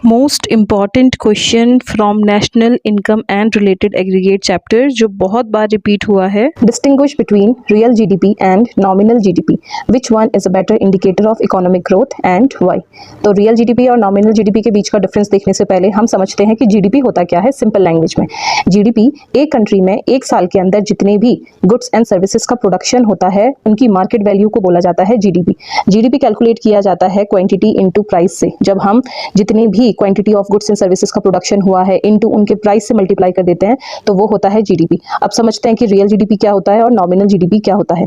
Most important question from national income and related aggregate chapter जो बहुत बार repeat हुआ है। Distinguish between real GDP and nominal GDP. Which one is a better indicator of economic growth and why? तो real GDP और nominal GDP के बीच का difference देखने से पहले हम समझते हैं कि जीडीपी होता क्या है। सिंपल लैंग्वेज में जीडीपी एक कंट्री में एक साल के अंदर जितने भी गुड्स एंड सर्विसेज का प्रोडक्शन होता है उनकी मार्केट वैल्यू को बोला जाता है जीडीपी। जीडीपी कैलकुलेट किया जाता है क्वांटिटी इनटू प्राइस से। जब हम जितने भी quantity of goods and services का प्रोडक्शन हुआ है इनटू उनके प्राइस से मल्टीप्लाई कर देते हैं तो वो होता है जीडीपी। अब समझते हैं कि रियल जीडीपी क्या होता है और नॉमिनल जीडीपी क्या होता है।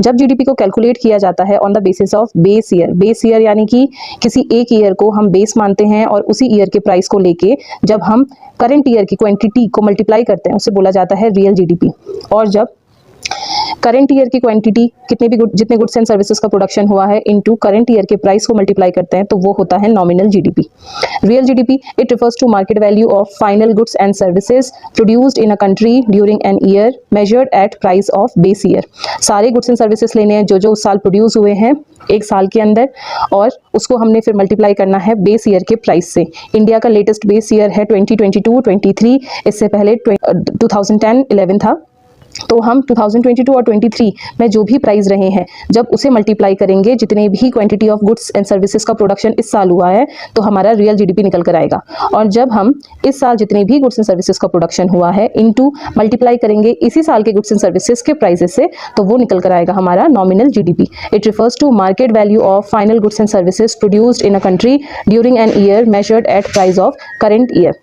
जब जीडीपी को कैलकुलेट किया जाता है on the basis of base year यानी कि किसी एक ईयर को हम बेस मानते हैं और उसी ईयर के प्राइस को लेके जब हम करंट ईयर की क्वांटिटी को मल्टीप्लाई करते हैं उसे बोला जाता है रियल जीडीपी। और जब करंट ईयर की क्वांटिटी जितने गुड्स एंड सर्विसेज का प्रोडक्शन हुआ है इनटू करंट ईयर के प्राइस को मल्टीप्लाई करते हैं तो वो होता है nominal GDP. Real GDP it refers to market value of final goods and services produced in a country during an year measured at price of base year. सारे goods and services लेने हैं जो उस साल प्रोड्यूस हुए हैं एक साल के अंदर और उसको हमने फिर मल्टीप्लाई करना है बेस ईयर के प्राइस से। इंडिया का लेटेस्ट बेस ईयर है 2022-23, इससे पहले 2010-11 था। तो हम 2022 और 23 में जो भी प्राइस रहे हैं जब उसे मल्टीप्लाई करेंगे जितने भी quantity of goods and services का प्रोडक्शन इस साल हुआ है तो हमारा रियल जीडीपी निकल कर आएगा। और जब हम इस साल जितने भी गुड्स एंड सर्विसेज का प्रोडक्शन हुआ है इनटू मल्टीप्लाई करेंगे इसी साल के गुड्स एंड सर्विसेज के प्राइसेस से तो वो निकल कर आएगा हमारा nominal GDP. It refers to market value of final goods and services produced in a country during an year measured at price of current year.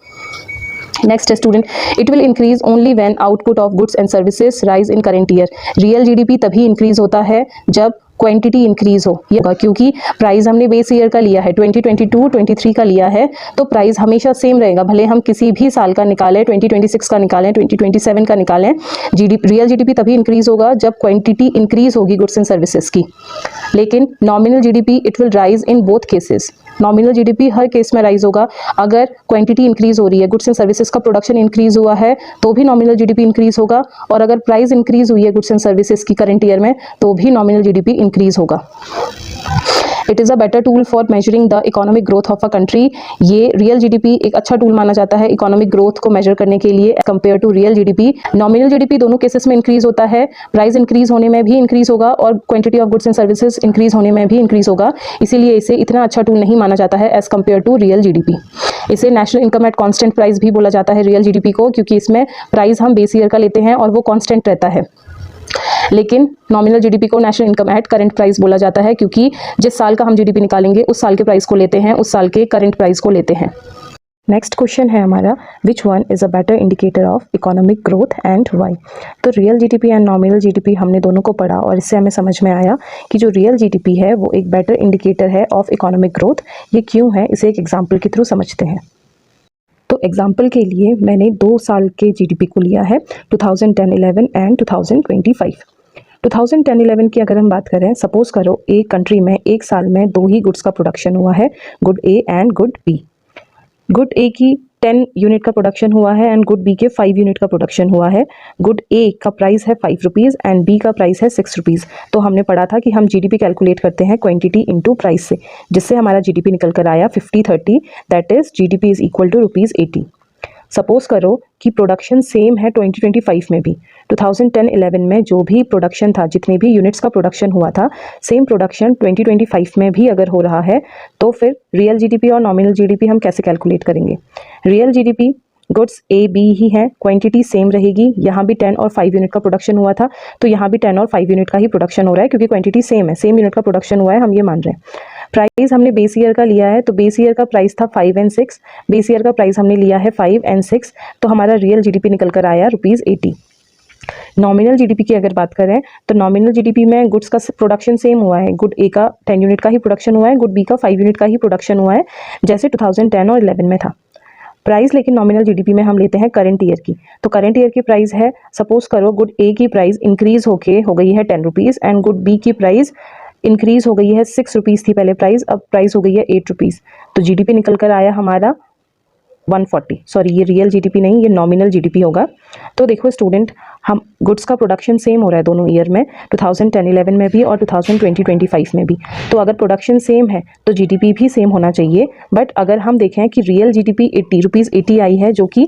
Next student, it will increase only when output of goods and services rise in current year. Real GDP तभी increase होता है जब quantity increase हो, क्योंकि price हमने base year का लिया है 2022-23 का लिया है तो प्राइस हमेशा सेम रहेगा भले हम किसी भी साल का निकालें 2026 का निकालें 2027 का निकालें। रियल जीडीपी तभी इंक्रीज होगा जब क्वांटिटी इंक्रीज होगी गुड्स एंड सर्विसेज की। लेकिन nominal GDP it will rise in both cases. Nominal GDP her case में राइज होगा अगर क्वांटिटी इंक्रीज हो रही है गुड्स एंड सर्विसेज का प्रोडक्शन इंक्रीज हुआ है तो भी नॉमिनल जीडीपी इंक्रीज होगा और अगर प्राइस इंक्रीज हुई है गुड्स एंड सर्विसेज की करंट ईयर में तो भी नॉमिनल जीडीपी इंक्रीज होगा। It is a better tool for measuring the economic growth of a country. ये रियल जीडीपी एक अच्छा टूल माना जाता है इकोनॉमिक ग्रोथ को मेजर करने के लिए compare to real GDP. Nominal GDP दोनों केसेस में इंक्रीज होता है, प्राइस इंक्रीज होने में भी इंक्रीज होगा और quantity of goods and services increase होने में भी इंक्रीज होगा, इसीलिए इसे इतना अच्छा टूल नहीं माना जाता है as compared to real GDP. इसे national income at constant price भी बोला जाता है रियल जीडीपी को, क्योंकि इसमें प्राइस हम बेस ईयर का लेते हैं और वो कांस्टेंट रहता है। लेकिन नॉमिनल जीडीपी को national income at current price बोला जाता है क्योंकि जिस साल का हम जीडीपी निकालेंगे उस साल के प्राइस को लेते हैं, उस साल के करंट प्राइस को लेते हैं। नेक्स्ट क्वेश्चन है हमारा, which one is a better indicator of economic growth and why. तो real GDP and nominal GDP हमने दोनों को पढ़ा और इससे हमें समझ में आया कि जो रियल जीडीपी है वो एक बेटर इंडिकेटर है ऑफ इकोनॉमिक ग्रोथ। ये क्यों है इसे एक एग्जाम्पल के थ्रू समझते हैं। तो एग्जाम्पल के लिए मैंने 2 साल के जीडीपी को लिया है 2010-11 एंड 2025। 2010-11 की अगर हम बात करें, सपोज करो एक कंट्री में एक साल में 2 ही गुड्स का प्रोडक्शन हुआ है, good A and good B. Good A की 10 यूनिट का प्रोडक्शन हुआ है एंड गुड बी के 5 यूनिट का प्रोडक्शन हुआ है। गुड ए का प्राइस है 5 रुपीज़ एंड बी का प्राइस है 6 रुपीज़। तो हमने पढ़ा था कि हम जीडीपी कैलकुलेट करते हैं क्वांटिटी इनटू प्राइस से, जिससे हमारा जीडीपी निकल कर आया 50-30, that is GDP is equal to ₹80। Suppose करो कि प्रोडक्शन सेम है 2025 में भी। 2010-11 में जो भी प्रोडक्शन था, जितने भी यूनिट्स का प्रोडक्शन हुआ था, सेम प्रोडक्शन 2025 में भी अगर हो रहा है तो फिर रियल जीडीपी और नॉमिनल जीडीपी हम कैसे कैलकुलेट करेंगे। Real GDP goods A B ही है, क्वांटिटी सेम रहेगी। यहाँ भी 10 और 5 यूनिट का प्रोडक्शन हुआ था तो यहाँ भी 10 और 5 यूनिट का ही प्रोडक्शन हो रहा है क्योंकि क्वांटिटी सेम है, सेम यूनिट का प्रोडक्शन हुआ है, हम ये मान रहे हैं। प्राइस हमने बेस ईयर का लिया है तो बेस ईयर का प्राइस था 5 एंड 6, बेस ईयर का प्राइस हमने लिया है 5 एंड 6, तो हमारा रियल जीडीपी निकल कर आया ₹80। नॉमिनल जीडीपी की अगर बात करें तो नॉमिनल जीडीपी में गुड्स का प्रोडक्शन सेम हुआ है, गुड ए का 10 यूनिट का ही प्रोडक्शन हुआ है, गुड बी का 5 यूनिट का ही प्रोडक्शन हुआ है जैसे 2010 और 11 में था। प्राइस लेकिन नॉमिनल जीडीपी में हम लेते हैं करंट ईयर की। तो करंट ईयर की प्राइस है, सपोज करो गुड ए की प्राइस इंक्रीज होके हो गई है 10 रुपीज़ एंड गुड बी की प्राइस इंक्रीज हो गई है 6 रुपीज़ थी पहले प्राइस, अब प्राइस हो गई है 8 रुपीज़। तो जीडीपी निकल कर आया हमारा 140, सॉरी ये रियल जीडीपी नहीं, ये नॉमिनल जीडीपी होगा। तो देखो स्टूडेंट, हम गुड्स का प्रोडक्शन सेम हो रहा है दोनों ईयर में, 2010-11 में भी और 2020-25 में भी। तो अगर प्रोडक्शन सेम है तो जीडीपी भी सेम होना चाहिए। बट अगर हम देखें कि रियल जीडीपी 80 रुपीज़ 80 आई है, जो कि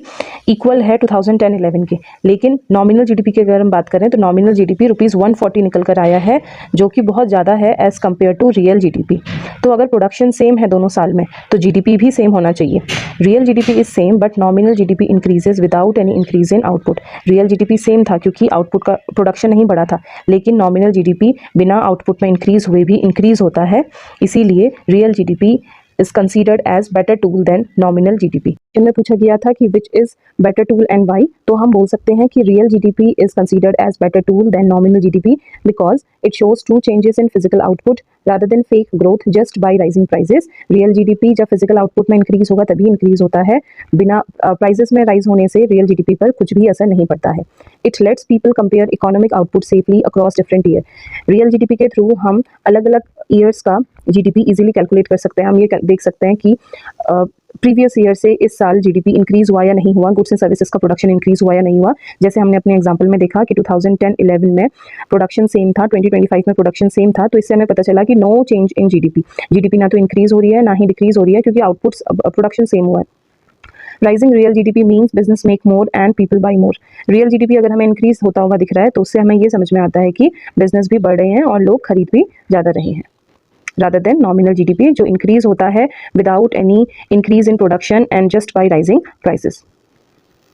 इक्वल है 2010-11 के, लेकिन नॉमिनल जीडीपी की अगर हम बात करें तो नॉमिनल जीडीपी रुपीज़ 140 निकल कर आया है, जो कि बहुत ज़्यादा है as compare to real GDP. तो अगर प्रोडक्शन सेम है दोनों साल में तो जीडीपी भी सेम होना चाहिए। Real GDP is same but nominal GDP increases without any increase in output. Real GDP same था क्योंकि आउटपुट का प्रोडक्शन नहीं बढ़ा था, लेकिन नॉमिनल जीडीपी बिना आउटपुट में इंक्रीज हुए भी इंक्रीज होता है, इसीलिए real GDP is considered as better tool than nominal GDP। इनमें पूछा गया था कि which is better tool and why, तो हम बोल सकते हैं कि real GDP is considered as better tool than nominal GDP because it shows true changes in physical output rather than fake growth just by rising prices। real GDP जब physical output में increase होगा तभी increase होता है, बिना prices में rise होने से real GDP पर कुछ भी असर नहीं पड़ता है। It lets people compare economic output safely across different year। real GDP के थ्रू हम अलग अलग ईयर्स का जीडीपी इजीली कैलकुलेट कर सकते हैं। हम ये देख सकते हैं कि प्रीवियस ईयर से इस साल जीडीपी इंक्रीज हुआ या नहीं हुआ, गुड्स एंड सर्विसेज का प्रोडक्शन इंक्रीज हुआ या नहीं हुआ। जैसे हमने अपने एग्जांपल में देखा कि 2010-11 में प्रोडक्शन सेम था, 2025 में प्रोडक्शन सेम था, तो इससे हमें पता चला कि नो चेंज इन जीडीपी ना तो इंक्रीज हो रही है ना ही डिक्रीज हो रही है, क्योंकि आउटपुट प्रोडक्शन सेम हुआ है। Rising real GDP means business make more and people by more. Real GDP अगर हमें इंक्रीज होता हुआ दिख रहा है तो उससे हमें ये समझ में आता है कि बिजनेस भी बढ़ रहे हैं और लोग खरीद भी ज़्यादा रहे हैं, rather than nominal GDP जो increase होता है without any increase in production and just by rising prices।